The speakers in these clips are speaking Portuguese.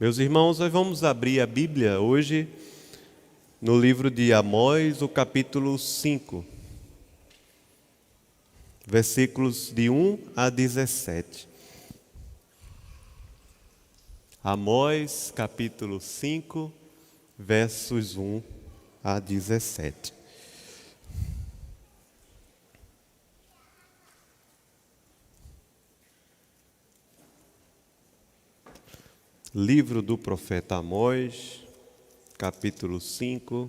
Meus irmãos, nós vamos abrir a Bíblia hoje no livro de Amós, o capítulo 5, versículos de 1 a 17. Amós, capítulo 5, versos 1 a 17. Livro do profeta Amós, capítulo 5,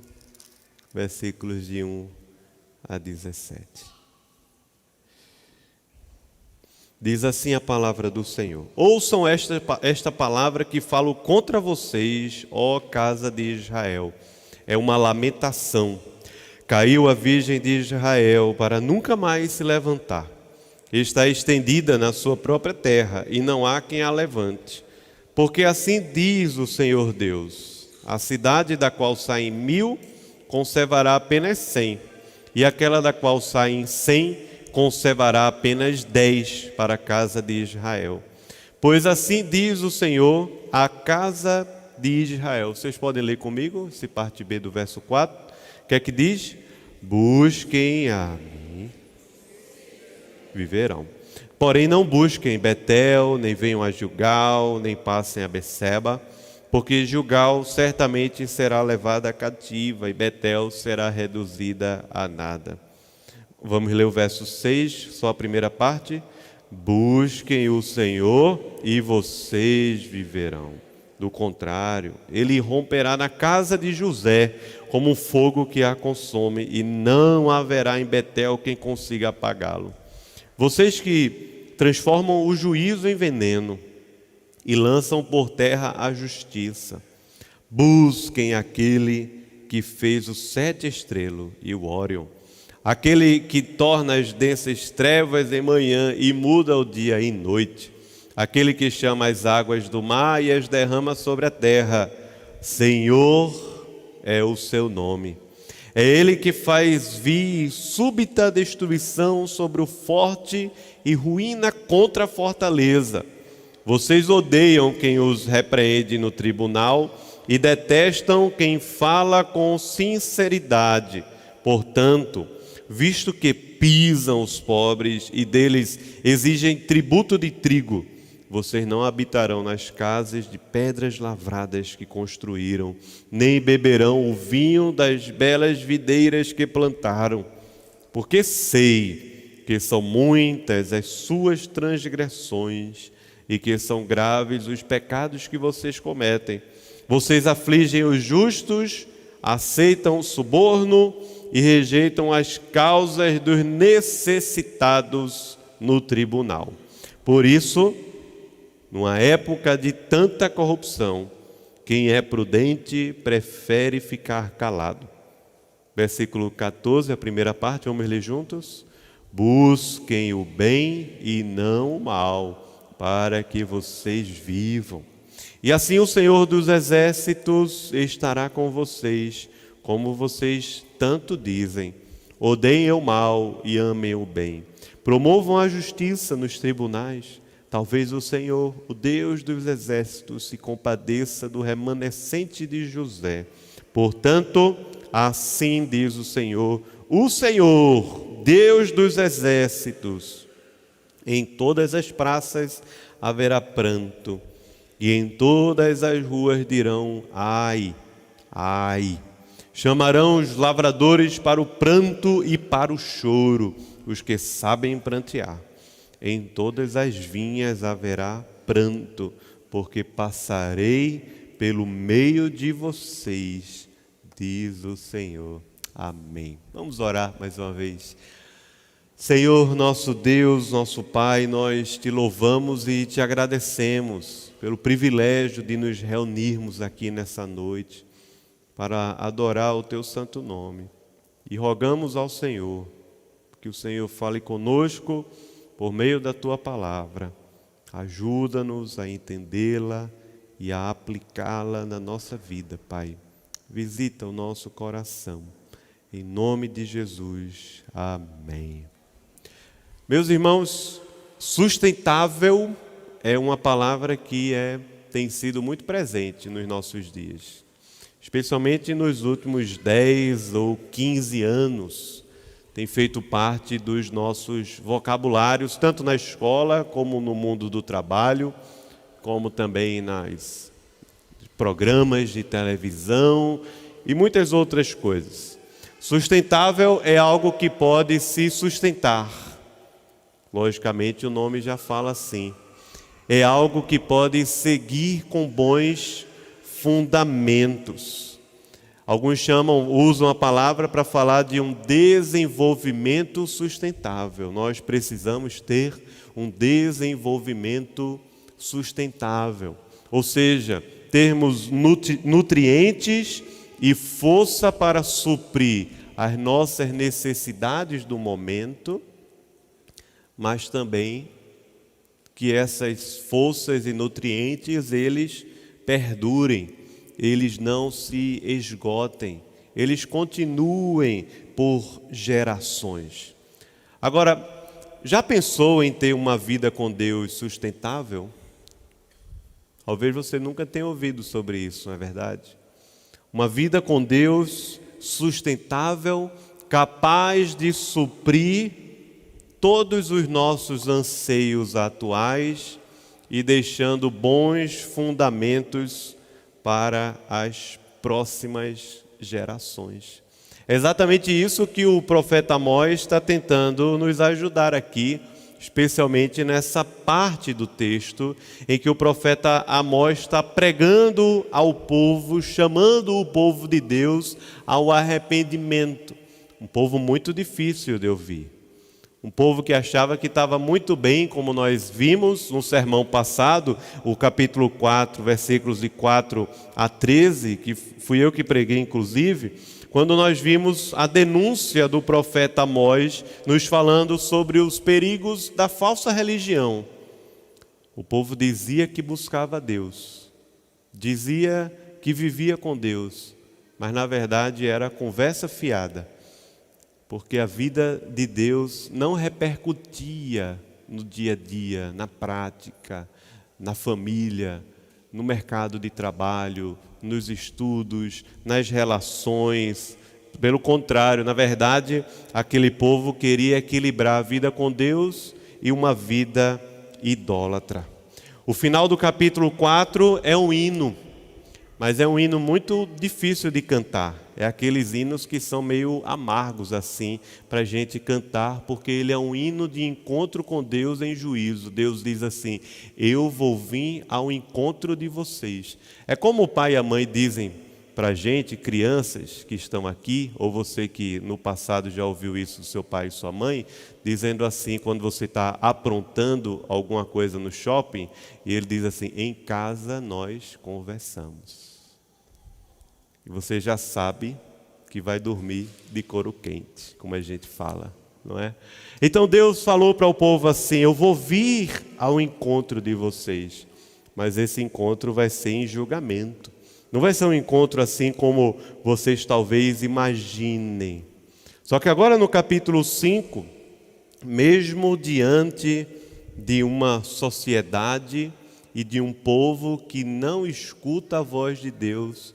versículos de 1 a 17. Diz assim a palavra do Senhor: Ouçam esta palavra que falo contra vocês, ó casa de Israel. É uma lamentação. Caiu a virgem de Israel para nunca mais se levantar. Está estendida na sua própria terra e não há quem a levante. Porque assim diz o Senhor Deus: a cidade da qual saem 1000 conservará apenas 100, e aquela da qual saem 100 conservará apenas 10 para a casa de Israel. Pois assim diz o Senhor, a casa de Israel. Vocês podem ler comigo, se parte B do verso 4. O que é que diz? Busquem a mim, viverão. Porém não busquem Betel, nem venham a Gilgal, nem passem a Beceba, porque Gilgal certamente será levada cativa e Betel será reduzida a nada. Vamos ler o verso 6, só a primeira parte. Busquem o Senhor e vocês viverão. Do contrário, ele romperá na casa de José como um fogo que a consome, e não haverá em Betel quem consiga apagá-lo. Vocês que transformam o juízo em veneno e lançam por terra a justiça, busquem aquele que fez o 7 estrelo e o Órion, aquele que torna as densas trevas em manhã e muda o dia em noite, aquele que chama as águas do mar e as derrama sobre a terra. Senhor é o seu nome. É ele que faz vir súbita destruição sobre o forte e ruína contra a fortaleza. Vocês odeiam quem os repreende no tribunal e detestam quem fala com sinceridade. Portanto, visto que pisam os pobres e deles exigem tributo de trigo, vocês não habitarão nas casas de pedras lavradas que construíram, nem beberão o vinho das belas videiras que plantaram, porque sei que são muitas as suas transgressões e que são graves os pecados que vocês cometem. Vocês afligem os justos, aceitam o suborno e rejeitam as causas dos necessitados no tribunal. Por isso, numa época de tanta corrupção, quem é prudente prefere ficar calado. Versículo 14, a primeira parte, vamos ler juntos? Busquem o bem e não o mal, para que vocês vivam. E assim o Senhor dos Exércitos estará com vocês, como vocês tanto dizem. Odeiem o mal e amem o bem. Promovam a justiça nos tribunais. Talvez o Senhor, o Deus dos Exércitos, se compadeça do remanescente de José. Portanto, assim diz o Senhor, Deus dos Exércitos: em todas as praças haverá pranto, e em todas as ruas dirão: ai, ai. Chamarão os lavradores para o pranto e para o choro, os que sabem prantear. Em todas as vinhas haverá pranto, porque passarei pelo meio de vocês, diz o Senhor. Amém. Vamos orar mais uma vez. Senhor, nosso Deus, nosso Pai, nós te louvamos e te agradecemos pelo privilégio de nos reunirmos aqui nessa noite para adorar o teu santo nome. E rogamos ao Senhor que o Senhor fale conosco por meio da tua palavra. Ajuda-nos a entendê-la e a aplicá-la na nossa vida, Pai. Visita o nosso coração. Em nome de Jesus. Amém. Meus irmãos, sustentável é uma palavra que é tem sido muito presente nos nossos dias, especialmente nos últimos 10 ou 15 anos, tem feito parte dos nossos vocabulários, tanto na escola como no mundo do trabalho, como também nas programas de televisão e muitas outras coisas. Sustentável é algo que pode se sustentar. Logicamente, o nome já fala assim. É algo que pode seguir com bons fundamentos. Alguns usam a palavra para falar de um desenvolvimento sustentável. Nós precisamos ter um desenvolvimento sustentável. Ou seja, termos nutrientes e força para suprir as nossas necessidades do momento, mas também que essas forças e nutrientes, eles perdurem, eles não se esgotem, eles continuem por gerações. Agora, já pensou em ter uma vida com Deus sustentável? Talvez você nunca tenha ouvido sobre isso, não é verdade? Uma vida com Deus sustentável, capaz de suprir todos os nossos anseios atuais e deixando bons fundamentos para as próximas gerações. É exatamente isso que o profeta Amós está tentando nos ajudar aqui, especialmente nessa parte do texto em que o profeta Amós está pregando ao povo, chamando o povo de Deus ao arrependimento. Um povo muito difícil de ouvir. Um povo que achava que estava muito bem, como nós vimos no sermão passado, o capítulo 4, versículos de 4 a 13, que fui eu que preguei inclusive, quando nós vimos a denúncia do profeta Amós, nos falando sobre os perigos da falsa religião. O povo dizia que buscava Deus, dizia que vivia com Deus, mas na verdade era conversa fiada. Porque a vida de Deus não repercutia no dia a dia, na prática, na família, no mercado de trabalho, nos estudos, nas relações. Pelo contrário, na verdade, aquele povo queria equilibrar a vida com Deus e uma vida idólatra. O final do capítulo 4 é um hino, mas é um hino muito difícil de cantar. É aqueles hinos que são meio amargos assim, para a gente cantar, porque ele é um hino de encontro com Deus em juízo. Deus diz assim: eu vou vir ao encontro de vocês. É como o pai e a mãe dizem para a gente, crianças que estão aqui, ou você que no passado já ouviu isso do seu pai e sua mãe, dizendo assim, quando você está aprontando alguma coisa no shopping, e ele diz assim: em casa nós conversamos. E você já sabe que vai dormir de couro quente, como a gente fala, não é? Então Deus falou para o povo assim: eu vou vir ao encontro de vocês, mas esse encontro vai ser em julgamento. Não vai ser um encontro assim como vocês talvez imaginem. Só que agora no capítulo 5, mesmo diante de uma sociedade e de um povo que não escuta a voz de Deus,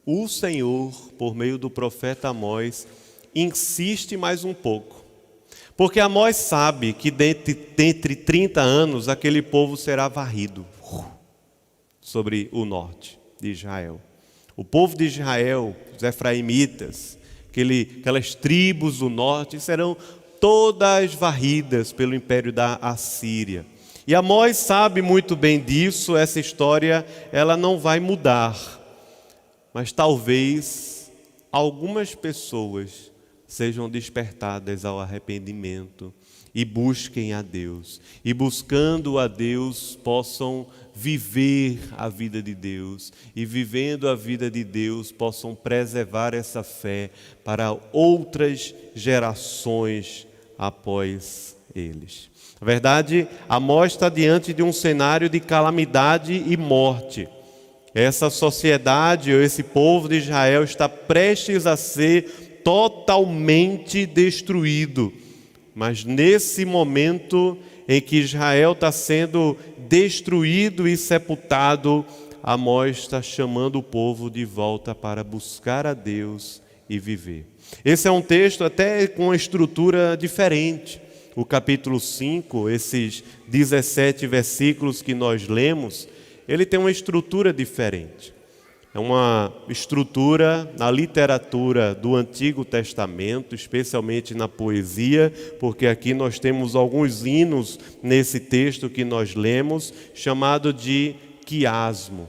o Senhor, por meio do profeta Amós, insiste mais um pouco. Porque Amós sabe que dentre 30 anos aquele povo será varrido sobre o norte de Israel. O povo de Israel, os efraimitas, aquelas tribos do norte, serão todas varridas pelo império da Assíria. E Amós sabe muito bem disso. Essa história ela não vai mudar. Mas talvez algumas pessoas sejam despertadas ao arrependimento e busquem a Deus. E buscando a Deus possam viver a vida de Deus. E vivendo a vida de Deus possam preservar essa fé para outras gerações após eles. Na verdade, Amós está diante de um cenário de calamidade e morte. Essa sociedade, ou esse povo de Israel, está prestes a ser totalmente destruído. Mas nesse momento em que Israel está sendo destruído e sepultado, Amós está chamando o povo de volta para buscar a Deus e viver. Esse é um texto até com uma estrutura diferente. O capítulo 5, esses 17 versículos que nós lemos, ele tem uma estrutura diferente. É uma estrutura na literatura do Antigo Testamento, especialmente na poesia, porque aqui nós temos alguns hinos nesse texto que nós lemos, chamado de quiasmo.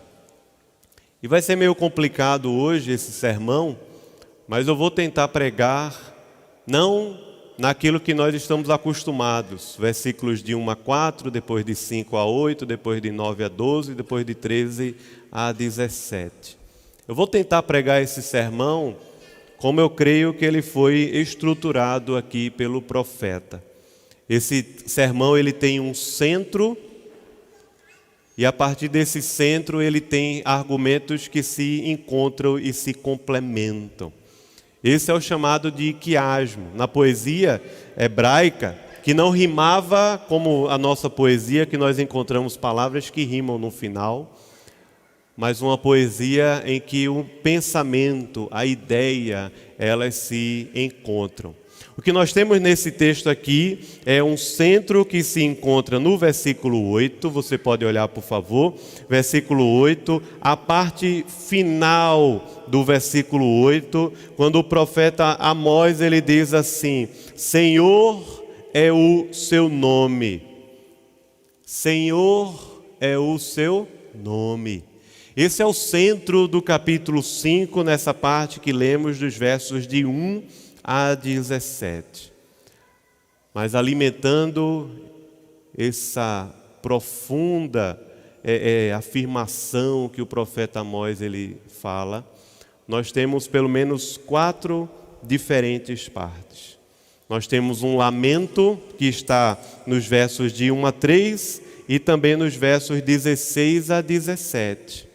E vai ser meio complicado hoje esse sermão, mas eu vou tentar pregar não naquilo que nós estamos acostumados, versículos de 1 a 4, depois de 5 a 8, depois de 9 a 12, depois de 13 a 17. Eu vou tentar pregar esse sermão como eu creio que ele foi estruturado aqui pelo profeta. Esse sermão ele tem um centro e a partir desse centro ele tem argumentos que se encontram e se complementam. Esse é o chamado de quiasmo. Na poesia hebraica, que não rimava como a nossa poesia, que nós encontramos palavras que rimam no final, mas uma poesia em que o pensamento, a ideia, elas se encontram. O que nós temos nesse texto aqui é um centro que se encontra no versículo 8, você pode olhar por favor, versículo 8, a parte final do versículo 8, quando o profeta Amós ele diz assim: Senhor é o seu nome, Senhor é o seu nome. Esse é o centro do capítulo 5, nessa parte que lemos dos versos de 1 a 17. Mas alimentando essa profunda afirmação que o profeta Amós ele fala, nós temos pelo menos 4 diferentes partes. Nós temos um lamento que está nos versos de 1 a 3 e também nos versos 16 a 17.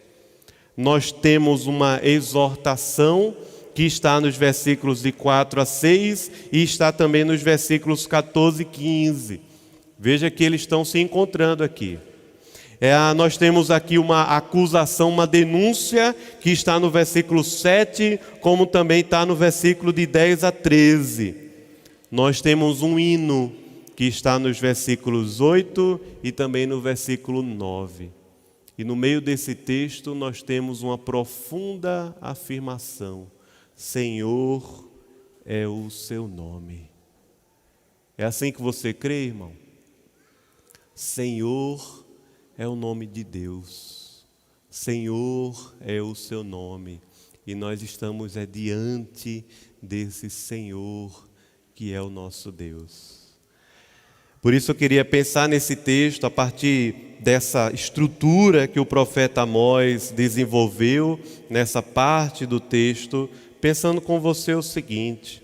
Nós temos uma exortação que está nos versículos de 4 a 6 e está também nos versículos 14 e 15. Veja que eles estão se encontrando aqui. Nós temos aqui uma acusação, uma denúncia que está no versículo 7, como também está no versículo de 10 a 13. Nós temos um hino que está nos versículos 8 e também no versículo 9. E no meio desse texto nós temos uma profunda afirmação: Senhor é o seu nome. É assim que você crê, irmão? Senhor é o nome de Deus. Senhor é o seu nome. E nós estamos diante desse Senhor que é o nosso Deus. Por isso eu queria pensar nesse texto a partir dessa estrutura que o profeta Amós desenvolveu nessa parte do texto, pensando com você o seguinte: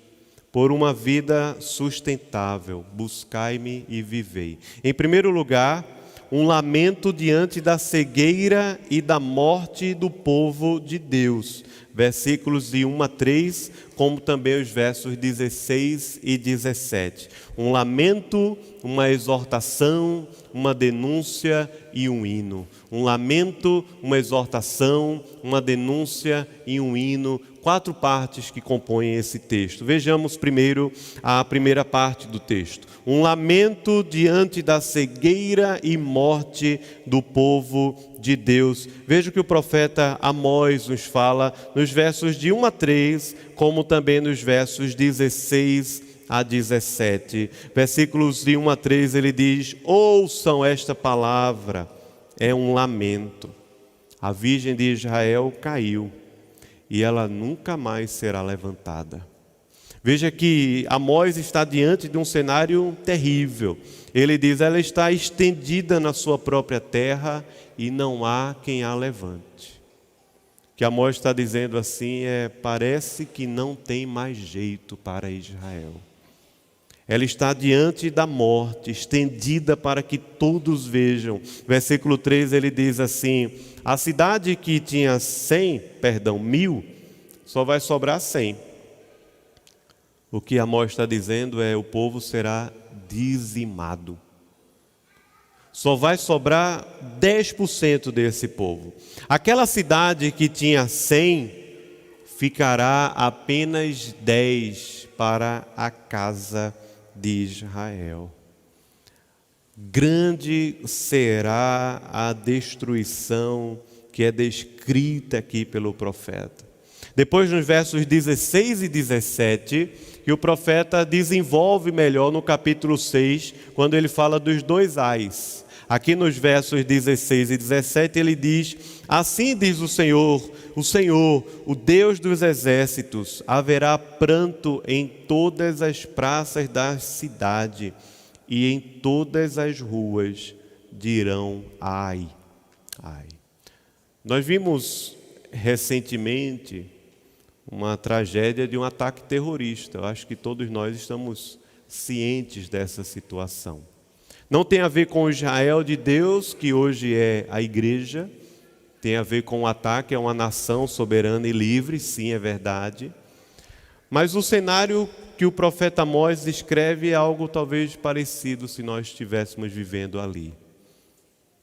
por uma vida sustentável, buscai-me e vivei. Em primeiro lugar, um lamento diante da cegueira e da morte do povo de Deus. Versículos de 1 a 3, como também os versos 16 e 17. Um lamento, uma exortação, uma denúncia e um hino. Um lamento, uma exortação, uma denúncia e um hino. 4 partes que compõem esse texto. Vejamos primeiro a primeira parte do texto. Um lamento diante da cegueira e morte do povo de Deus. Veja o que o profeta Amós nos fala nos versos de 1 a 3, como também nos versos 16 a 17. Versículos de 1 a 3 ele diz: ouçam esta palavra, é um lamento. A virgem de Israel caiu e ela nunca mais será levantada. Veja que Amós está diante de um cenário terrível. Ele diz: ela está estendida na sua própria terra e não há quem a levante. O que Amós está dizendo assim parece que não tem mais jeito para Israel. Ela está diante da morte, estendida para que todos vejam. Versículo 3 ele diz assim: a cidade que tinha 1.000, só vai sobrar 100. O que Amós está dizendo o povo será dizimado. Só vai sobrar 10% desse povo. Aquela cidade que tinha 100, ficará apenas 10 para a casa de Israel. Grande será a destruição que é descrita aqui pelo profeta. Depois, nos versos 16 e 17, que o profeta desenvolve melhor no capítulo 6, quando ele fala dos dois ais. Aqui nos versos 16 e 17 ele diz: assim diz o Senhor, o Deus dos exércitos, haverá pranto em todas as praças da cidade, e em todas as ruas dirão ai, ai. Nós vimos recentemente uma tragédia de um ataque terrorista. Eu acho que todos nós estamos cientes dessa situação. Não tem a ver com o Israel de Deus, que hoje é a igreja, tem a ver com o ataque a uma nação soberana e livre, sim, é verdade. Mas o cenário que o profeta Amós descreve é algo talvez parecido se nós estivéssemos vivendo ali.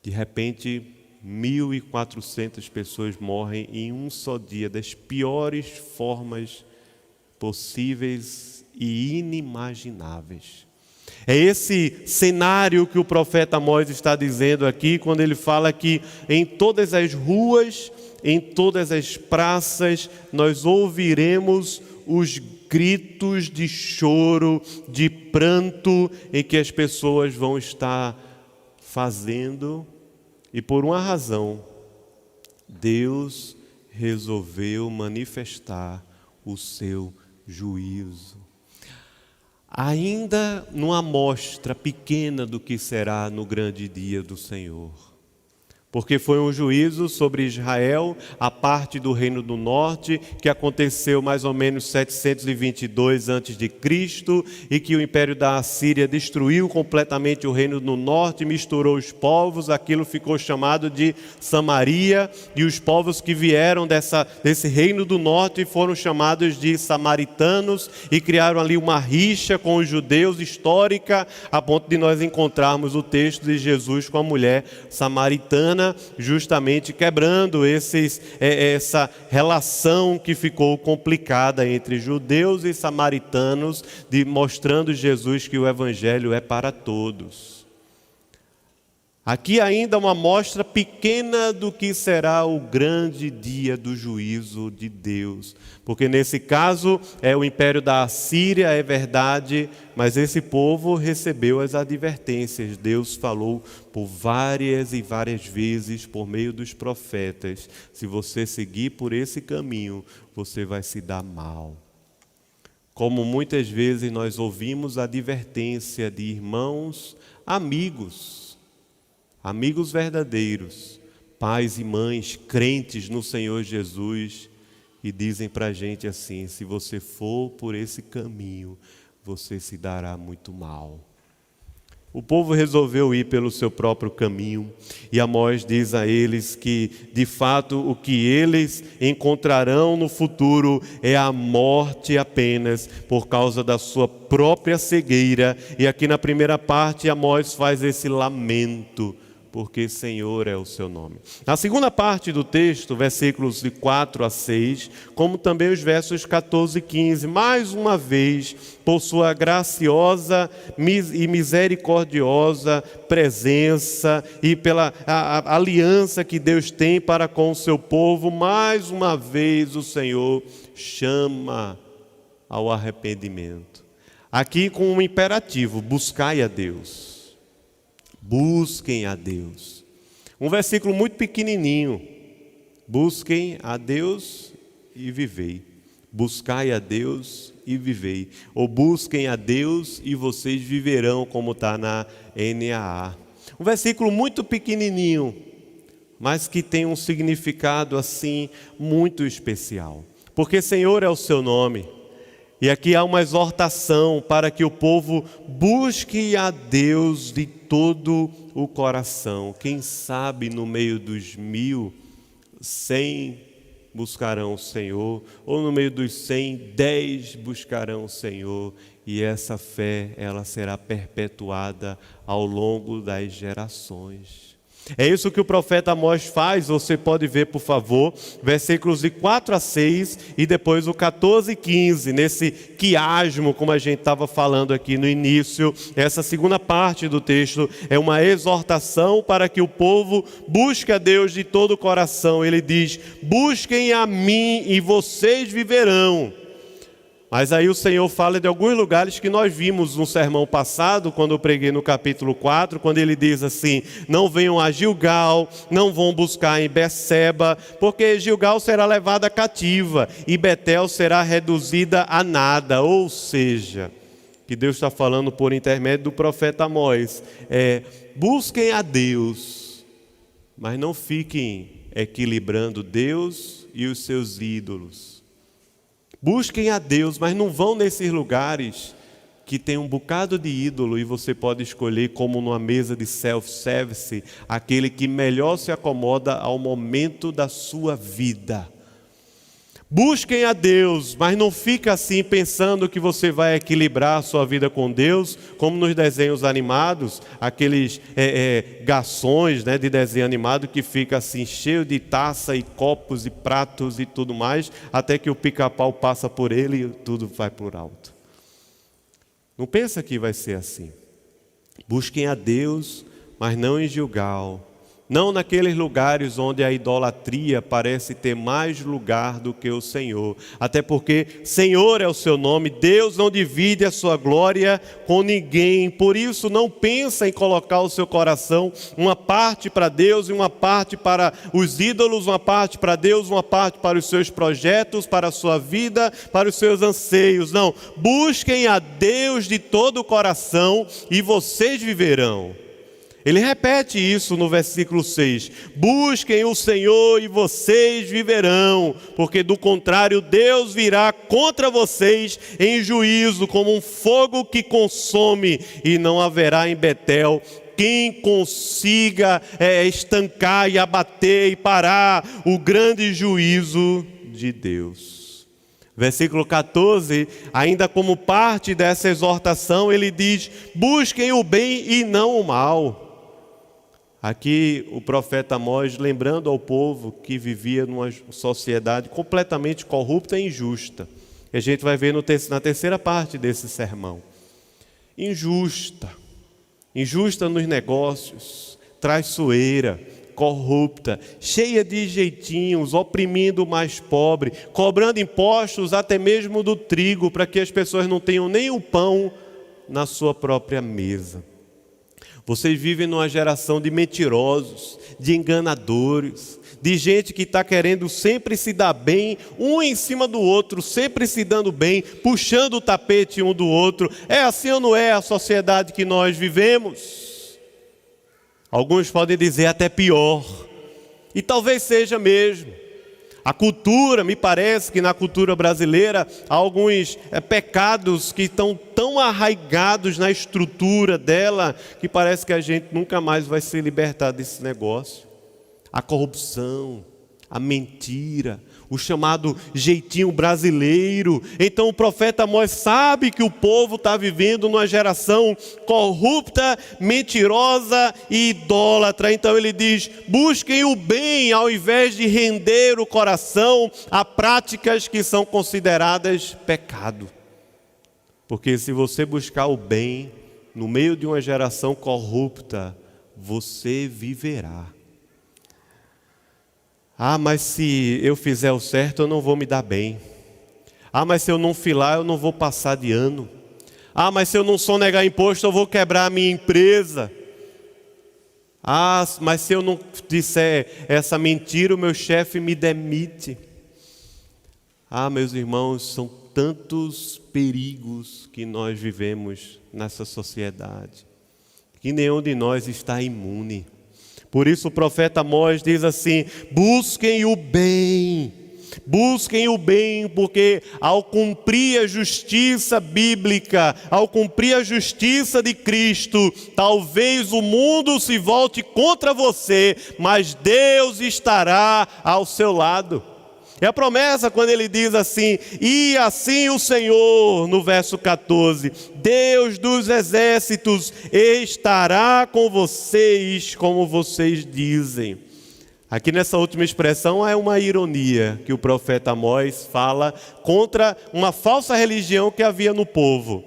De repente, 1.400 pessoas morrem em um só dia, das piores formas possíveis e inimagináveis. É esse cenário que o profeta Amós está dizendo aqui, quando ele fala que em todas as ruas, em todas as praças, nós ouviremos os gritos de choro, de pranto, em que as pessoas vão estar fazendo. E por uma razão, Deus resolveu manifestar o seu juízo. Ainda numa amostra pequena do que será no grande dia do Senhor. Porque foi um juízo sobre Israel, a parte do Reino do Norte, que aconteceu mais ou menos 722 a.C., e que o Império da Assíria destruiu completamente o Reino do Norte, misturou os povos, aquilo ficou chamado de Samaria, e os povos que vieram desse Reino do Norte foram chamados de samaritanos, e criaram ali uma rixa com os judeus histórica, a ponto de nós encontrarmos o texto de Jesus com a mulher samaritana, justamente quebrando essa relação que ficou complicada entre judeus e samaritanos, mostrando Jesus que o Evangelho é para todos. Aqui ainda uma amostra pequena do que será o grande dia do juízo de Deus. Porque nesse caso é o Império da Assíria, é verdade, mas esse povo recebeu as advertências. Deus falou por várias e várias vezes por meio dos profetas: se você seguir por esse caminho, você vai se dar mal. Como muitas vezes nós ouvimos a advertência de irmãos, amigos verdadeiros, pais e mães crentes no Senhor Jesus, e dizem para a gente assim: se você for por esse caminho, você se dará muito mal. O povo resolveu ir pelo seu próprio caminho, e Amós diz a eles que, de fato, o que eles encontrarão no futuro é a morte apenas, por causa da sua própria cegueira. E aqui na primeira parte, Amós faz esse lamento, porque Senhor é o seu nome. Na segunda parte do texto, versículos de 4 a 6, como também os versos 14 e 15, mais uma vez, por sua graciosa e misericordiosa presença e pela a aliança que Deus tem para com o seu povo, mais uma vez o Senhor chama ao arrependimento. Aqui com um imperativo: buscai a Deus. Busquem a Deus. Um versículo muito pequenininho: busquem a Deus e vivei. Buscai a Deus e vivei. Ou busquem a Deus e vocês viverão, como está na NAA. Um versículo muito pequenininho, mas que tem um significado assim muito especial. Porque Senhor é o seu nome. E aqui há uma exortação para que o povo busque a Deus de todo o coração. Quem sabe no meio dos 1.100 buscarão o Senhor, ou no meio dos 100, 10 buscarão o Senhor, e essa fé, ela será perpetuada ao longo das gerações. É isso que o profeta Amós faz. Você pode ver, por favor, versículos de 4 a 6 e depois o 14 e 15, nesse quiasmo, como a gente estava falando aqui no início. Essa segunda parte do texto é uma exortação para que o povo busque a Deus de todo o coração. Ele diz: busquem a mim e vocês viverão. Mas aí o Senhor fala de alguns lugares que nós vimos no sermão passado, quando eu preguei no capítulo 4, quando ele diz assim: não venham a Gilgal, não vão buscar em Beceba, porque Gilgal será levada cativa e Betel será reduzida a nada. Ou seja, que Deus está falando por intermédio do profeta Amós, busquem a Deus, mas não fiquem equilibrando Deus e os seus ídolos. Busquem a Deus, mas não vão nesses lugares que tem um bocado de ídolo e você pode escolher, como numa mesa de self-service, aquele que melhor se acomoda ao momento da sua vida. Busquem a Deus, mas não fica assim pensando que você vai equilibrar a sua vida com Deus, como nos desenhos animados, aqueles garçons, né, de desenho animado que fica assim cheio de taça e copos e pratos e tudo mais, até que o pica-pau passa por ele e tudo vai por alto. Não pensa que vai ser assim. Busquem a Deus, mas não em Gilgal. Não naqueles lugares onde a idolatria parece ter mais lugar do que o Senhor. Até porque Senhor é o seu nome, Deus não divide a sua glória com ninguém. Por isso não pensa em colocar o seu coração uma parte para Deus e uma parte para os ídolos, uma parte para Deus, uma parte para os seus projetos, para a sua vida, para os seus anseios. Não, busquem a Deus de todo o coração e vocês viverão. Ele repete isso no versículo 6. Busquem o Senhor e vocês viverão, porque do contrário Deus virá contra vocês em juízo como um fogo que consome, e não haverá em Betel quem consiga estancar e abater e parar o grande juízo de Deus. Versículo 14, ainda como parte dessa exortação, ele diz: busquem o bem e não o mal. Aqui o profeta Amós lembrando ao povo que vivia numa sociedade completamente corrupta e injusta. E a gente vai ver na terceira parte desse sermão. Injusta nos negócios, traiçoeira, corrupta, cheia de jeitinhos, oprimindo o mais pobre, cobrando impostos até mesmo do trigo, para que as pessoas não tenham nem o pão na sua própria mesa. Vocês vivem numa geração de mentirosos, de enganadores, de gente que está querendo sempre se dar bem, um em cima do outro, sempre se dando bem, puxando o tapete um do outro. É assim ou não é a sociedade que nós vivemos? Alguns podem dizer até pior, e talvez seja mesmo. A cultura, me parece que na cultura brasileira há alguns pecados que estão tão arraigados na estrutura dela que parece que a gente nunca mais vai se libertar desse negócio. A corrupção, a mentira, o chamado jeitinho brasileiro. Então o profeta Amós sabe que o povo está vivendo numa geração corrupta, mentirosa e idólatra. Então ele diz: busquem o bem ao invés de render o coração a práticas que são consideradas pecado. Porque se você buscar o bem no meio de uma geração corrupta, você viverá. Ah, mas se eu fizer o certo, eu não vou me dar bem. Ah, mas se eu não filar, eu não vou passar de ano. Ah, mas se eu não sonegar imposto, eu vou quebrar a minha empresa. Ah, mas se eu não disser essa mentira, o meu chefe me demite. Ah, meus irmãos, são tantos perigos que nós vivemos nessa sociedade, que nenhum de nós está imune. Por isso o profeta Amós diz assim: busquem o bem, porque ao cumprir a justiça bíblica, ao cumprir a justiça de Cristo, talvez o mundo se volte contra você, mas Deus estará ao seu lado. É a promessa quando ele diz assim: e assim o Senhor, no verso 14, Deus dos exércitos estará com vocês, como vocês dizem. Aqui nessa última expressão é uma ironia que o profeta Amós fala contra uma falsa religião que havia no povo,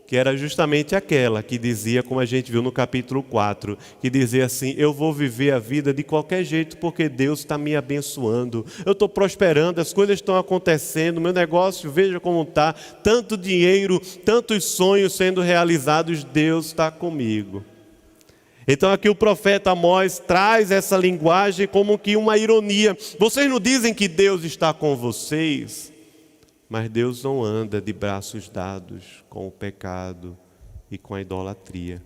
que era justamente aquela que dizia, como a gente viu no capítulo 4, que dizia assim: eu vou viver a vida de qualquer jeito porque Deus está me abençoando, eu estou prosperando, as coisas estão acontecendo, meu negócio, veja como está, tanto dinheiro, tantos sonhos sendo realizados, Deus está comigo. Então aqui o profeta Amós traz essa linguagem como que uma ironia. Vocês não dizem que Deus está com vocês? Mas Deus não anda de braços dados com o pecado e com a idolatria.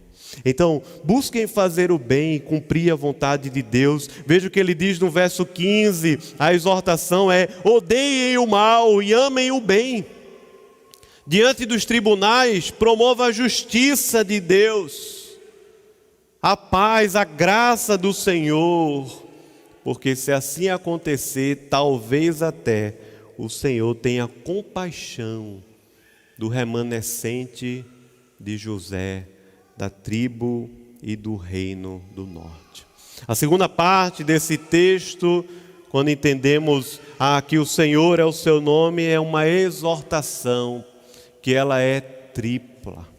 Então, busquem fazer o bem e cumprir a vontade de Deus. Veja o que ele diz no verso 15, a exortação é: odeiem o mal e amem o bem. Diante dos tribunais, promova a justiça de Deus, a paz, a graça do Senhor, porque se assim acontecer, talvez até o Senhor tenha compaixão do remanescente de José, da tribo e do reino do norte. A segunda parte desse texto, quando entendemos que o Senhor é o seu nome, é uma exortação, que ela é tripla.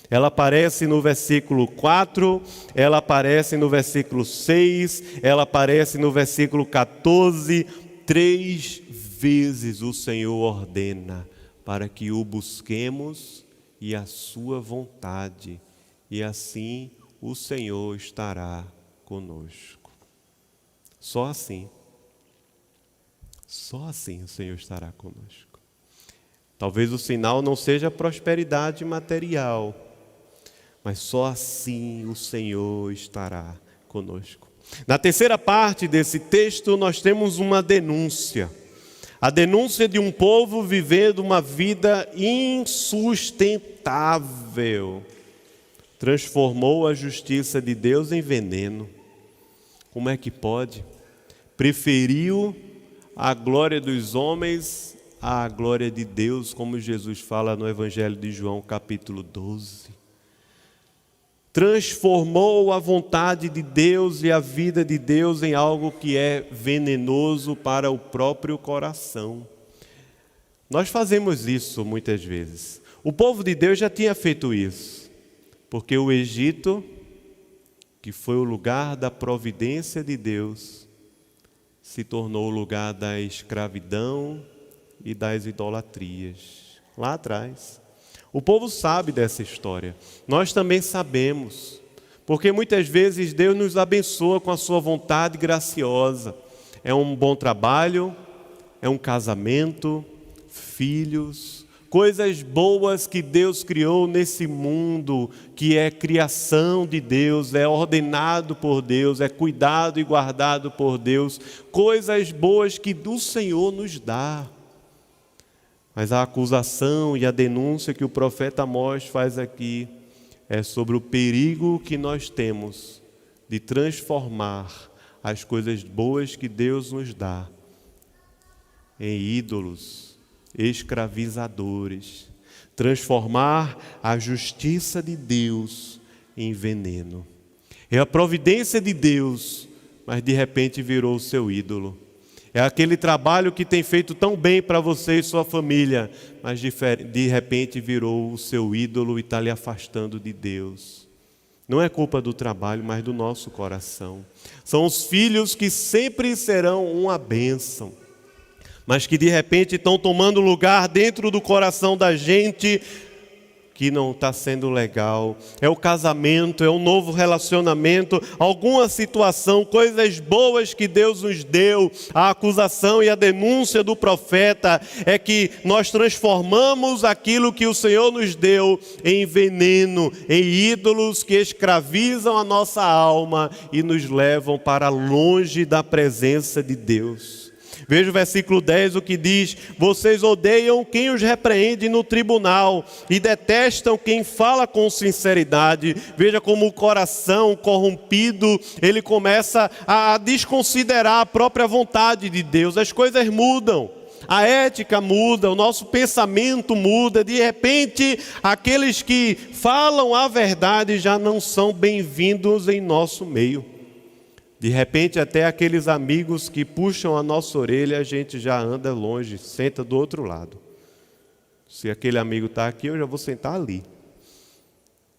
Ela aparece no versículo 4, ela aparece no versículo 6, ela aparece no versículo 14, 3 vezes o Senhor ordena para que o busquemos e a sua vontade, e assim o Senhor estará conosco. Só assim o Senhor estará conosco. Talvez o sinal não seja prosperidade material, mas só assim o Senhor estará conosco. Na terceira parte desse texto nós temos uma denúncia. A denúncia de um povo vivendo uma vida insustentável. Transformou a justiça de Deus em veneno. Como é que pode? Preferiu a glória dos homens à glória de Deus, como Jesus fala no Evangelho de João, capítulo 12. Transformou a vontade de Deus e a vida de Deus em algo que é venenoso para o próprio coração. Nós fazemos isso muitas vezes. O povo de Deus já tinha feito isso, porque o Egito, que foi o lugar da providência de Deus, se tornou o lugar da escravidão e das idolatrias, lá atrás. O povo sabe dessa história, nós também sabemos, porque muitas vezes Deus nos abençoa com a sua vontade graciosa. É um bom trabalho, é um casamento, filhos, coisas boas que Deus criou nesse mundo, que é criação de Deus, é ordenado por Deus, é cuidado e guardado por Deus, coisas boas que do Senhor nos dá. Mas a acusação e a denúncia que o profeta Amós faz aqui é sobre o perigo que nós temos de transformar as coisas boas que Deus nos dá em ídolos escravizadores, transformar a justiça de Deus em veneno. É a providência de Deus, mas de repente virou o seu ídolo. É aquele trabalho que tem feito tão bem para você e sua família, mas de repente virou o seu ídolo e está lhe afastando de Deus. Não é culpa do trabalho, mas do nosso coração. São os filhos que sempre serão uma bênção, mas que de repente estão tomando lugar dentro do coração da gente, que não está sendo legal. É o casamento, é um novo relacionamento, alguma situação, coisas boas que Deus nos deu. A acusação e a denúncia do profeta é que nós transformamos aquilo que o Senhor nos deu em veneno, em ídolos que escravizam a nossa alma e nos levam para longe da presença de Deus. Veja o versículo 10, o que diz: vocês odeiam quem os repreende no tribunal e detestam quem fala com sinceridade. Veja como o coração corrompido, ele começa a desconsiderar a própria vontade de Deus. As coisas mudam, a ética muda, o nosso pensamento muda. De repente, aqueles que falam a verdade já não são bem-vindos em nosso meio. De repente, até aqueles amigos que puxam a nossa orelha, a gente já anda longe, senta do outro lado. Se aquele amigo está aqui, eu já vou sentar ali.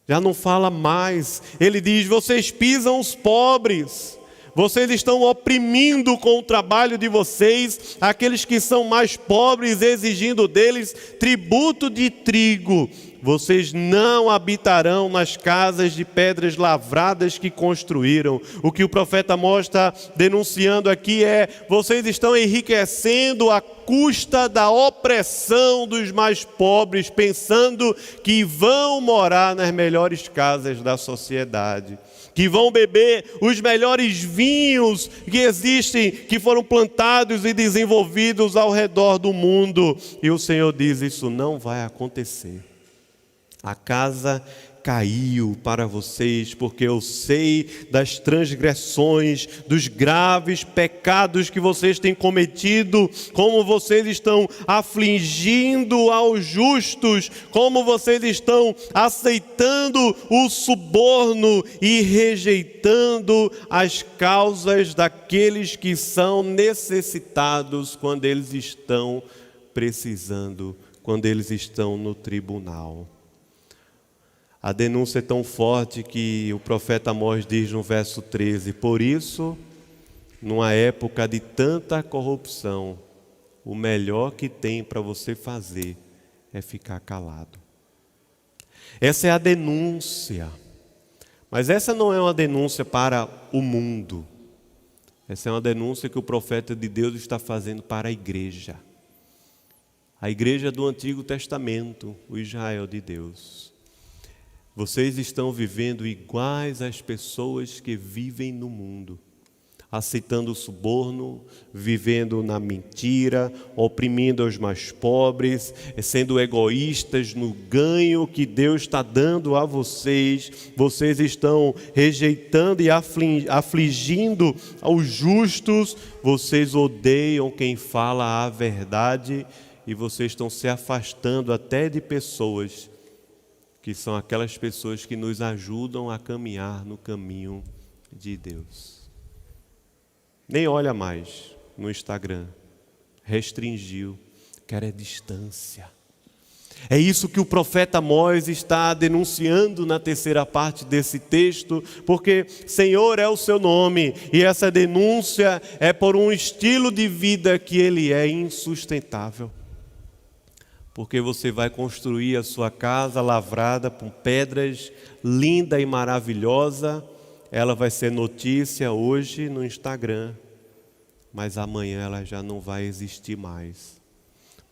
Já não fala mais. Ele diz: vocês pisam os pobres, vocês estão oprimindo com o trabalho de vocês aqueles que são mais pobres, exigindo deles tributo de trigo. Vocês não habitarão nas casas de pedras lavradas que construíram. O que o profeta Amós está denunciando aqui é: vocês estão enriquecendo à custa da opressão dos mais pobres, pensando que vão morar nas melhores casas da sociedade, que vão beber os melhores vinhos que existem, que foram plantados e desenvolvidos ao redor do mundo. E o Senhor diz: isso não vai acontecer. A casa caiu para vocês, porque eu sei das transgressões, dos graves pecados que vocês têm cometido, como vocês estão afligindo aos justos, como vocês estão aceitando o suborno e rejeitando as causas daqueles que são necessitados quando eles estão precisando, quando eles estão no tribunal. A denúncia é tão forte que o profeta Amós diz no verso 13: por isso, numa época de tanta corrupção, o melhor que tem para você fazer é ficar calado. Essa é a denúncia. Mas essa não é uma denúncia para o mundo. Essa é uma denúncia que o profeta de Deus está fazendo para a igreja. A igreja do Antigo Testamento, o Israel de Deus. Vocês estão vivendo iguais às pessoas que vivem no mundo, aceitando o suborno, vivendo na mentira, oprimindo os mais pobres, sendo egoístas no ganho que Deus está dando a vocês. Vocês estão rejeitando e afligindo aos justos, vocês odeiam quem fala a verdade e vocês estão se afastando até de pessoas que são aquelas pessoas que nos ajudam a caminhar no caminho de Deus. Nem olha mais no Instagram, restringiu, quer é distância. É isso que o profeta Amós está denunciando na terceira parte desse texto, porque Senhor é o seu nome, e essa denúncia é por um estilo de vida que ele é insustentável. Porque você vai construir a sua casa lavrada com pedras, linda e maravilhosa. Ela vai ser notícia hoje no Instagram, mas amanhã ela já não vai existir mais.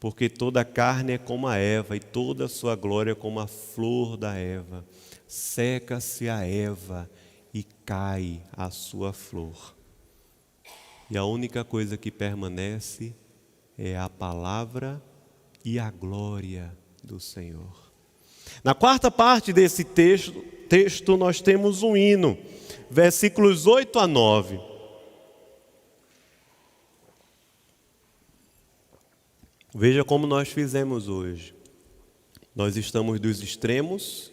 Porque toda a carne é como a erva e toda a sua glória é como a flor da erva. Seca-se a erva e cai a sua flor. E a única coisa que permanece é a palavra e a glória do Senhor. Na quarta parte desse texto nós temos um hino, versículos 8 a 9. Veja como nós fizemos hoje. Nós estamos dos extremos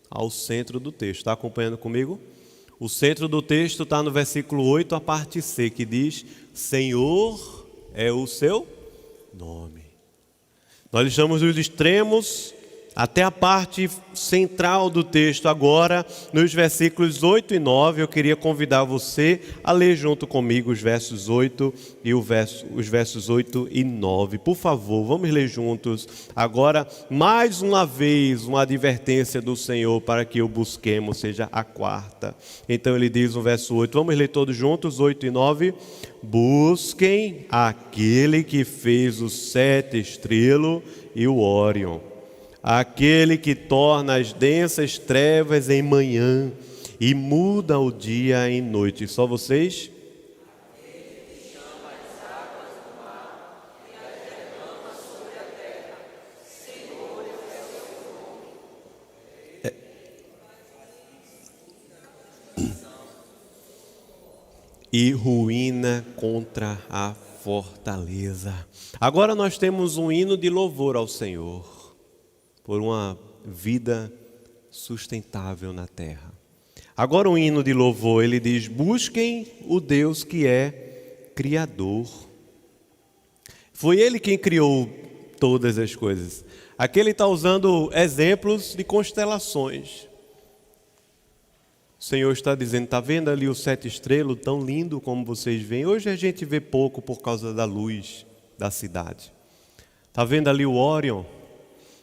ao centro do texto. Está acompanhando comigo? O centro do texto está no versículo 8, a parte C, que diz: Senhor é o seu nome. Nós estamos dos extremos até a parte central do texto. Agora, nos versículos 8 e 9, eu queria convidar você a ler junto comigo os versos 8 e os versos 8 e 9. Por favor, vamos ler juntos. Agora, mais uma vez, uma advertência do Senhor para que o busquemos, seja a quarta. Então ele diz no verso 8, vamos ler todos juntos, 8 e 9. Busquem aquele que fez o 7 estrelo e o Órion, aquele que torna as densas trevas em manhã e muda o dia em noite. Só vocês? Aquele que chama as águas e ruína contra a fortaleza. Agora nós temos um hino de louvor ao Senhor por uma vida sustentável na terra. Agora o hino de louvor, ele diz: busquem o Deus que é Criador. Foi Ele quem criou todas as coisas. Aqui ele está usando exemplos de constelações. O Senhor está dizendo: está vendo ali o 7 estrelas, tão lindo como vocês veem? Hoje a gente vê pouco por causa da luz da cidade. Está vendo ali o Órion?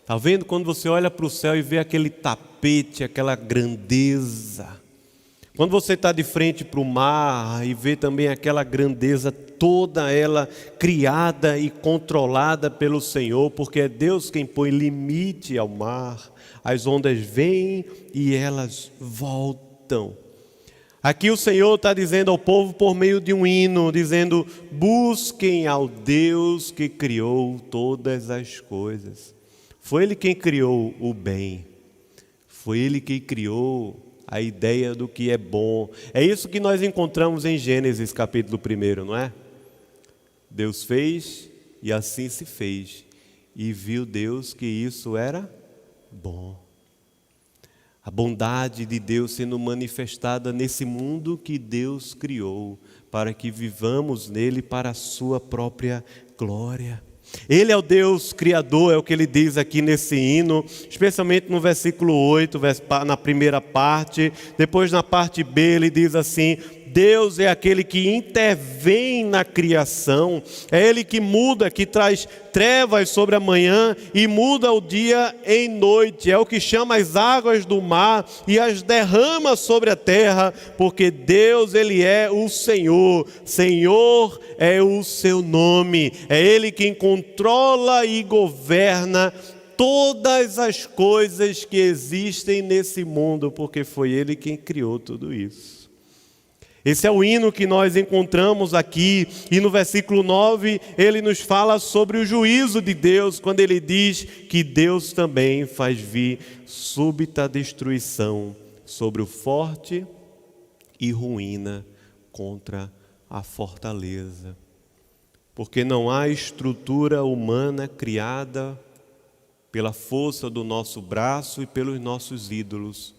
Está vendo quando você olha para o céu e vê aquele tapete, aquela grandeza? Quando você está de frente para o mar e vê também aquela grandeza, toda ela criada e controlada pelo Senhor, porque é Deus quem põe limite ao mar, as ondas vêm e elas voltam. Aqui o Senhor está dizendo ao povo por meio de um hino, dizendo: busquem ao Deus que criou todas as coisas. Foi Ele quem criou o bem, foi Ele quem criou a ideia do que é bom. É isso que nós encontramos em Gênesis capítulo 1, não é? Deus fez e assim se fez, e viu Deus que isso era bom. A bondade de Deus sendo manifestada nesse mundo que Deus criou, para que vivamos nele para a sua própria glória. Ele é o Deus Criador, é o que ele diz aqui nesse hino, especialmente no versículo 8, na primeira parte. Depois na parte B ele diz assim: Deus é aquele que intervém na criação, é Ele que muda, que traz trevas sobre a manhã e muda o dia em noite, é o que chama as águas do mar e as derrama sobre a terra, porque Deus, Ele é o Senhor, Senhor é o seu nome, é Ele quem controla e governa todas as coisas que existem nesse mundo, porque foi Ele quem criou tudo isso. Esse é o hino que nós encontramos aqui, e no versículo 9 ele nos fala sobre o juízo de Deus, quando ele diz que Deus também faz vir súbita destruição sobre o forte e ruína contra a fortaleza. Porque não há estrutura humana criada pela força do nosso braço e pelos nossos ídolos,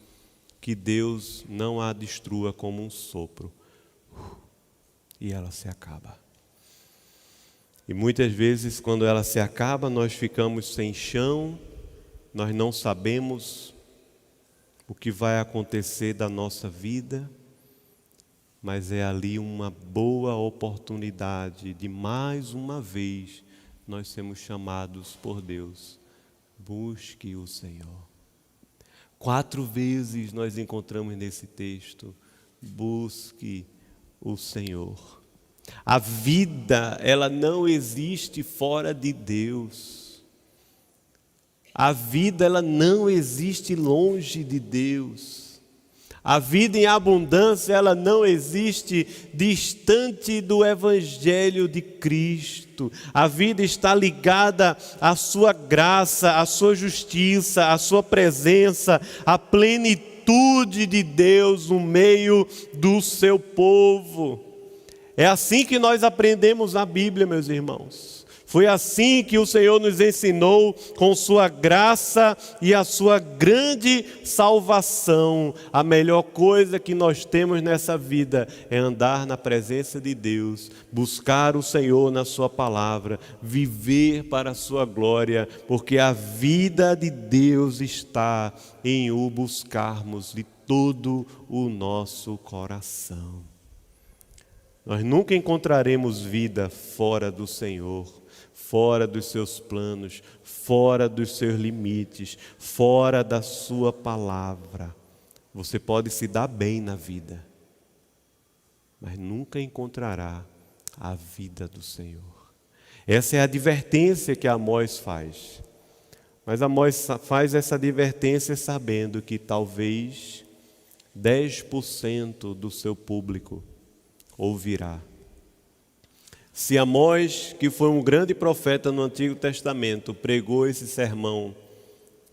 que Deus não a destrua como um sopro e ela se acaba. E muitas vezes, quando ela se acaba, nós ficamos sem chão, nós não sabemos o que vai acontecer da nossa vida, mas é ali uma boa oportunidade de mais uma vez nós sermos chamados por Deus: busque o Senhor. 4 vezes nós encontramos nesse texto: busque o Senhor. A vida, ela não existe fora de Deus. A vida, ela não existe longe de Deus. A vida em abundância, ela não existe distante do Evangelho de Cristo. A vida está ligada à sua graça, à sua justiça, à sua presença, à plenitude de Deus no meio do seu povo. É assim que nós aprendemos a Bíblia, meus irmãos. Foi assim que o Senhor nos ensinou, com sua graça e a sua grande salvação. A melhor coisa que nós temos nessa vida é andar na presença de Deus, buscar o Senhor na sua palavra, viver para a sua glória, porque a vida de Deus está em o buscarmos de todo o nosso coração. Nós nunca encontraremos vida fora do Senhor, fora dos seus planos, fora dos seus limites, fora da sua palavra. Você pode se dar bem na vida, mas nunca encontrará a vida do Senhor. Essa é a advertência que Amós faz. Mas Amós faz essa advertência sabendo que talvez 10% do seu público ouvirá. Se Amós, que foi um grande profeta no Antigo Testamento, pregou esse sermão,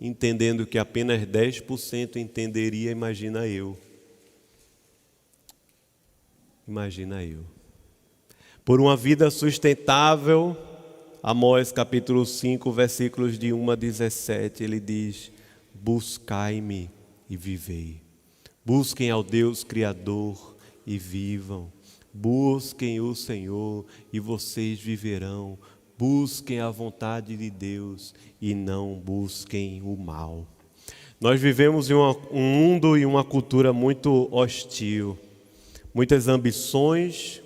entendendo que apenas 10% entenderia, imagina eu. Imagina eu. Por uma vida sustentável, Amós capítulo 5, versículos de 1 a 17, ele diz: buscai-me e vivei. Busquem ao Deus Criador e vivam. Busquem o Senhor e vocês viverão. Busquem a vontade de Deus e não busquem o mal. Nós vivemos em um mundo e uma cultura muito hostil. Muitas ambições,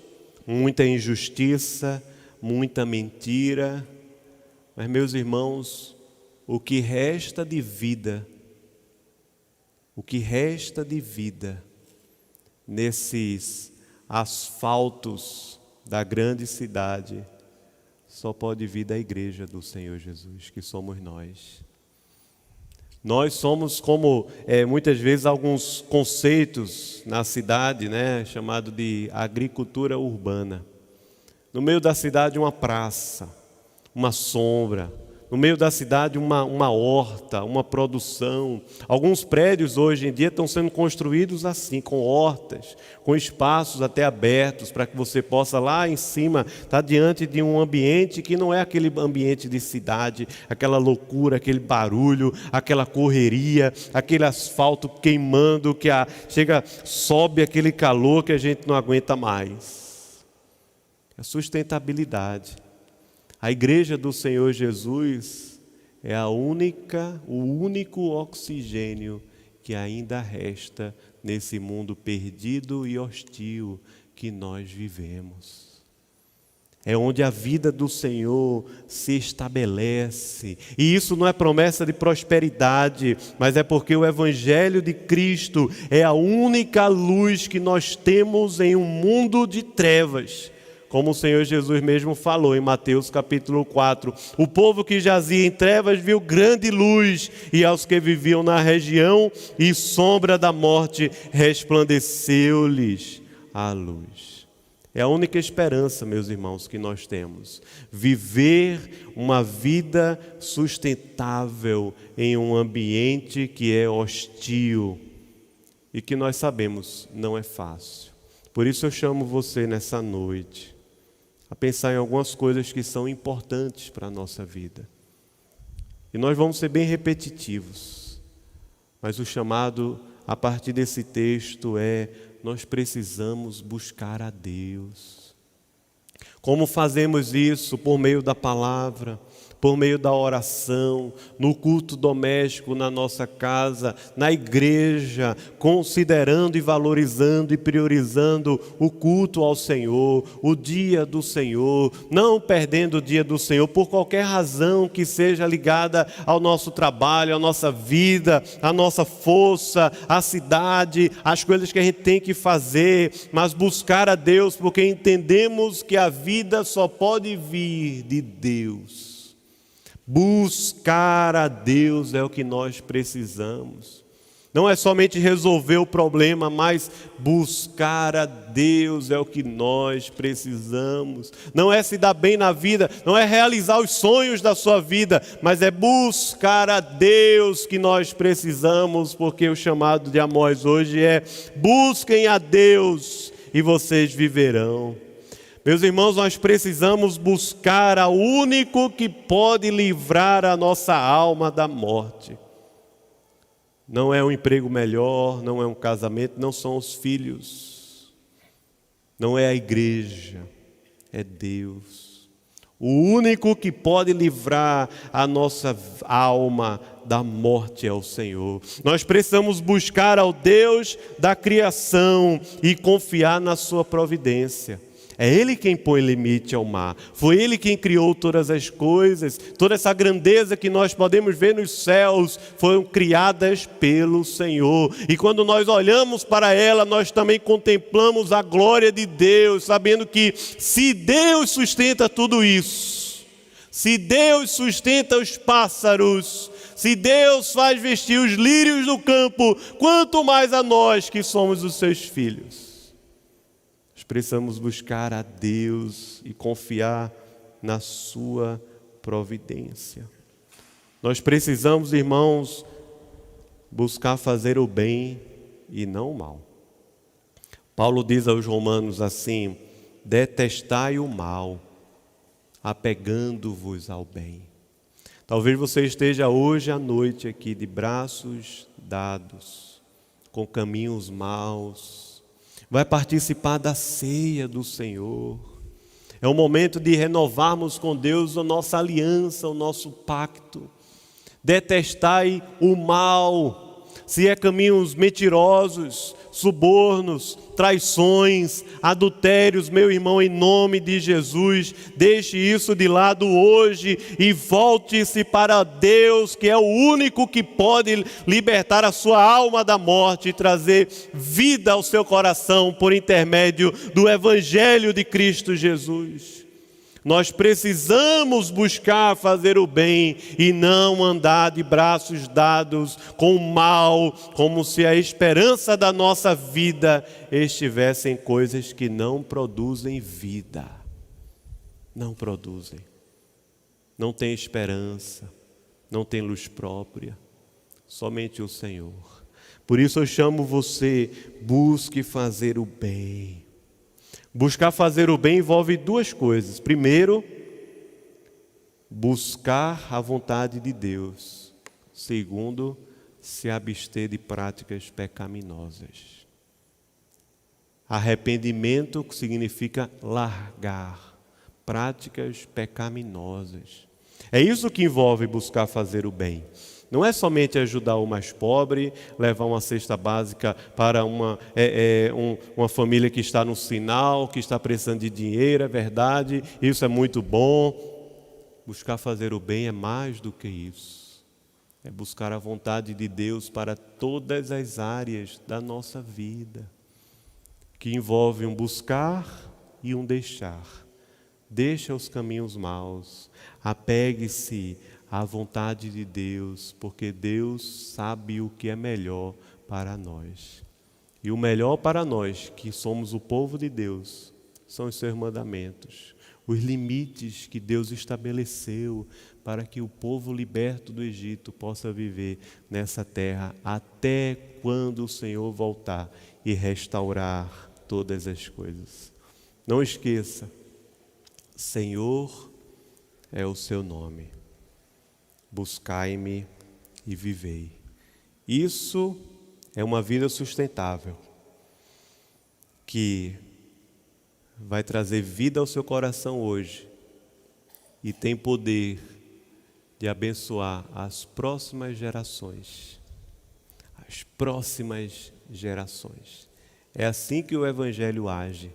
muita injustiça, muita mentira. Mas, meus irmãos, o que resta de vida nesses asfaltos da grande cidade, só pode vir da igreja do Senhor Jesus, que somos nós. Nós somos como, muitas vezes, alguns conceitos na cidade, chamado de agricultura urbana. No meio da cidade, uma praça, uma sombra. No meio da cidade, uma horta, uma produção. Alguns prédios hoje em dia estão sendo construídos assim, com hortas, com espaços até abertos, para que você possa lá em cima estar diante de um ambiente que não é aquele ambiente de cidade, aquela loucura, aquele barulho, aquela correria, aquele asfalto queimando, sobe aquele calor que a gente não aguenta mais. A sustentabilidade. A igreja do Senhor Jesus é o único oxigênio que ainda resta nesse mundo perdido e hostil que nós vivemos. É onde a vida do Senhor se estabelece. E isso não é promessa de prosperidade, mas é porque o Evangelho de Cristo é a única luz que nós temos em um mundo de trevas. Como o Senhor Jesus mesmo falou em Mateus capítulo 4, o povo que jazia em trevas viu grande luz, e aos que viviam na região e sombra da morte resplandeceu-lhes a luz. É a única esperança, meus irmãos, que nós temos. Viver uma vida sustentável em um ambiente que é hostil e que nós sabemos não é fácil. Por isso eu chamo você nessa noite a pensar em algumas coisas que são importantes para a nossa vida. E nós vamos ser bem repetitivos, mas o chamado a partir desse texto nós precisamos buscar a Deus. Como fazemos isso? Por meio da palavra, por meio da oração, no culto doméstico, na nossa casa, na igreja, considerando e valorizando e priorizando o culto ao Senhor, o dia do Senhor, não perdendo o dia do Senhor por qualquer razão que seja ligada ao nosso trabalho, à nossa vida, à nossa força, à cidade, às coisas que a gente tem que fazer, mas buscar a Deus, porque entendemos que a vida só pode vir de Deus. Buscar a Deus é o que nós precisamos. Não é somente resolver o problema, mas buscar a Deus é o que nós precisamos. Não é se dar bem na vida, não é realizar os sonhos da sua vida, mas é buscar a Deus que nós precisamos, porque o chamado de Amós hoje é: busquem a Deus e vocês viverão. Meus irmãos, nós precisamos buscar ao único que pode livrar a nossa alma da morte. Não é um emprego melhor, não é um casamento, não são os filhos, não é a igreja, é Deus. O único que pode livrar a nossa alma da morte é o Senhor. Nós precisamos buscar ao Deus da criação e confiar na sua providência. É Ele quem põe limite ao mar. Foi Ele quem criou todas as coisas. Toda essa grandeza que nós podemos ver nos céus foram criadas pelo Senhor. E quando nós olhamos para ela, nós também contemplamos a glória de Deus, sabendo que se Deus sustenta tudo isso, se Deus sustenta os pássaros, se Deus faz vestir os lírios do campo, quanto mais a nós que somos os seus filhos. Precisamos buscar a Deus e confiar na sua providência. Nós precisamos, irmãos, buscar fazer o bem e não o mal. Paulo diz aos romanos assim: detestai o mal, apegando-vos ao bem. Talvez você esteja hoje à noite aqui de braços dados, com caminhos maus, vai participar da ceia do Senhor. É o momento de renovarmos com Deus a nossa aliança, o nosso pacto. Detestai o mal, se é caminhos mentirosos, subornos, traições, adultérios, meu irmão, em nome de Jesus, deixe isso de lado hoje e volte-se para Deus, que é o único que pode libertar a sua alma da morte e trazer vida ao seu coração por intermédio do Evangelho de Cristo Jesus. Nós precisamos buscar fazer o bem e não andar de braços dados com o mal, como se a esperança da nossa vida estivesse em coisas que não produzem vida. Não produzem. Não tem esperança, não tem luz própria, somente o Senhor. Por isso eu chamo você, busque fazer o bem. Buscar fazer o bem envolve duas coisas. Primeiro, buscar a vontade de Deus. Segundo, se abster de práticas pecaminosas. Arrependimento significa largar práticas pecaminosas. É isso que envolve buscar fazer o bem. Não é somente ajudar o mais pobre, levar uma cesta básica para uma família que está no sinal, que está precisando de dinheiro, é verdade, isso é muito bom. Buscar fazer o bem é mais do que isso. É buscar a vontade de Deus para todas as áreas da nossa vida, que envolve um buscar e um deixar. Deixa os caminhos maus, apegue-se à vontade de Deus, porque Deus sabe o que é melhor para nós. E o melhor para nós, que somos o povo de Deus, são os seus mandamentos, os limites que Deus estabeleceu para que o povo liberto do Egito possa viver nessa terra até quando o Senhor voltar e restaurar todas as coisas. Não esqueça, Senhor é o seu nome. Buscai-me e vivei. Isso é uma vida sustentável, que vai trazer vida ao seu coração hoje e tem poder de abençoar as próximas gerações. As próximas gerações. É assim que o Evangelho age.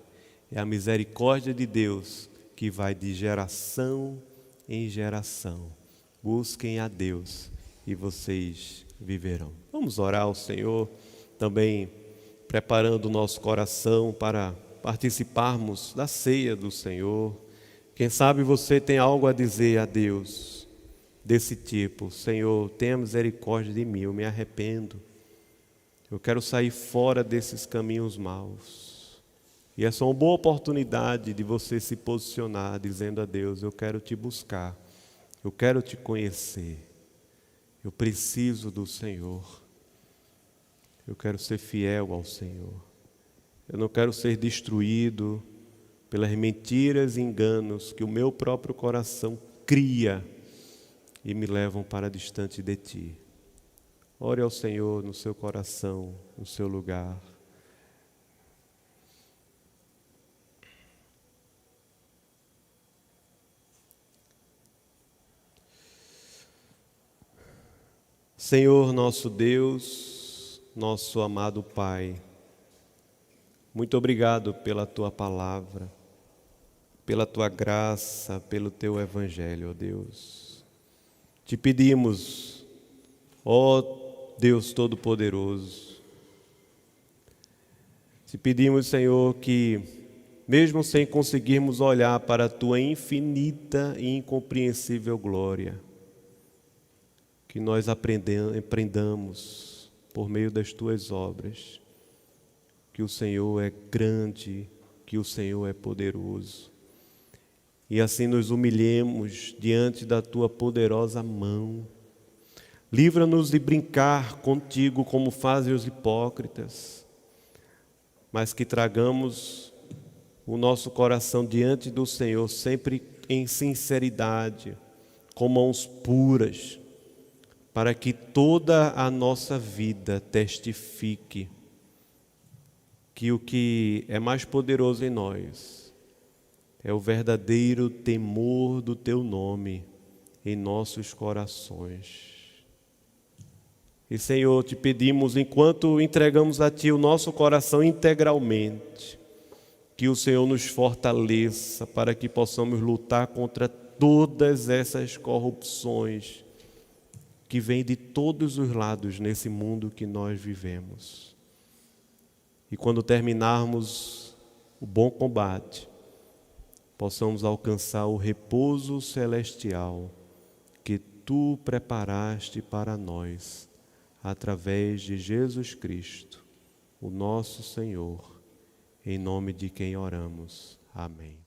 É a misericórdia de Deus que vai de geração em geração. Busquem a Deus e vocês viverão. Vamos orar ao Senhor, também preparando o nosso coração para participarmos da ceia do Senhor. Quem sabe você tem algo a dizer a Deus desse tipo: Senhor, tenha misericórdia de mim, eu me arrependo. Eu quero sair fora desses caminhos maus. E essa é uma boa oportunidade de você se posicionar, dizendo a Deus: eu quero te buscar. Eu quero te conhecer, eu preciso do Senhor, eu quero ser fiel ao Senhor, eu não quero ser destruído pelas mentiras e enganos que o meu próprio coração cria e me levam para distante de Ti. Ore ao Senhor no seu coração, no seu lugar. Senhor nosso Deus, nosso amado Pai, muito obrigado pela Tua palavra, pela Tua graça, pelo Teu Evangelho, ó Deus. Te pedimos, ó Deus Todo-Poderoso, te pedimos, Senhor, que mesmo sem conseguirmos olhar para a Tua infinita e incompreensível glória, que nós aprendamos por meio das Tuas obras, que o Senhor é grande, que o Senhor é poderoso. E assim nos humilhemos diante da Tua poderosa mão. Livra-nos de brincar contigo como fazem os hipócritas, mas que tragamos o nosso coração diante do Senhor sempre em sinceridade, com mãos puras, para que toda a nossa vida testifique que o que é mais poderoso em nós é o verdadeiro temor do Teu nome em nossos corações. E, Senhor, te pedimos, enquanto entregamos a Ti o nosso coração integralmente, que o Senhor nos fortaleça para que possamos lutar contra todas essas corrupções que vêm de todos os lados nesse mundo que nós vivemos. E quando terminarmos o bom combate, possamos alcançar o repouso celestial que Tu preparaste para nós, através de Jesus Cristo, o nosso Senhor, em nome de quem oramos. Amém.